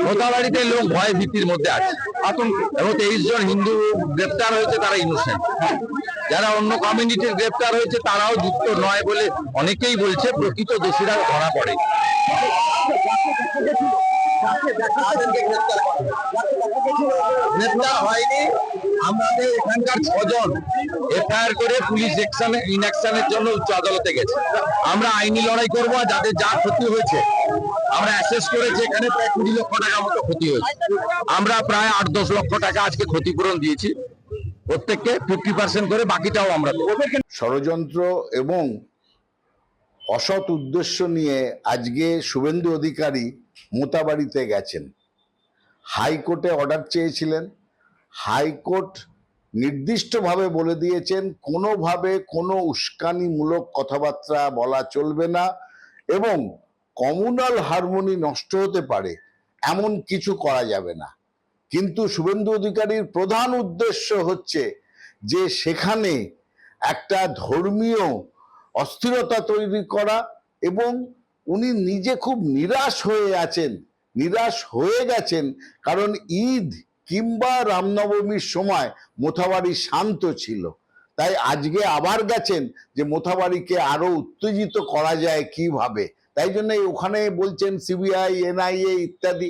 মোথাবাড়িতে লোক ভয় ভীতির মধ্যে আছে, আতঙ্ক, এবং 23 জন হিন্দু গ্রেপ্তার হয়েছে, তারা ইনোসেন্ট। যারা অন্য কমিউনিটির গ্রেপ্তার হয়েছে তারাও যুক্ত নয় বলে অনেকেই বলছে, প্রকৃত দোষীরা ধরা পড়ে। গ্রেপ্তার হয়নি, আমাদের এখানকার 6 জন এফআইআর করে পুলিশ ইনঅ্যাকশনের জন্য উচ্চ আদালতে গেছে। আমরা আইনি লড়াই করবো, আর যাদের যা ক্ষতি হয়েছে আমরা অ্যাসেস করেছি, এখানে প্রায় 20 লক্ষ টাকা মতো ক্ষতি হয়েছে। আমরা প্রায় 8-10 লক্ষ টাকা আজকে ক্ষতিপূরণ দিয়েছি প্রত্যেককে 50% করে, বাকিটাও আমরা দেবো। ষড়যন্ত্র এবং অসৎ উদ্দেশ্য নিয়ে আজকে শুভেন্দু অধিকারী মোথাবাড়িতে গেছেন। হাইকোর্টে অর্ডার চেয়েছিলেন, হাইকোর্ট নির্দিষ্টভাবে বলে দিয়েছেন কোনোভাবে কোনো উস্কানিমূলক কথাবার্তা বলা চলবে না, এবং কমিউনাল হারমোনি নষ্ট হতে পারে এমন কিছু করা যাবে না। কিন্তু শুভেন্দু অধিকারীর প্রধান উদ্দেশ্য হচ্ছে যে সেখানে একটা ধর্মীয় অস্থিরতা তৈরি করা, এবং উনি নিজে খুব নিরাশ হয়ে গেছেন, কারণ ঈদ কিংবা রামনবমীর সময় মোথাবাড়ি শান্ত ছিল। তাই আজকে আবার গেছেন যে মোথাবাড়িকে আরো উত্তেজিত করা যায় কিভাবে। তাই জন্য ওখানে বলছেন সিবিআই, এনআইএ ইত্যাদি,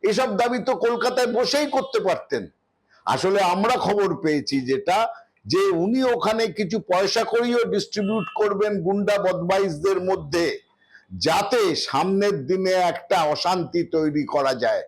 এসব দাবি তো কলকাতায় বসেই করতে পারতেন। আসলে আমরা খবর পেয়েছি যেটা, যে উনি ওখানে কিছু পয়সা করিও ডিস্ট্রিবিউট করবেন গুন্ডা বদমাইশদের মধ্যে, যাতে সামনের দিনে একটা অশান্তি তৈরি করা যায়।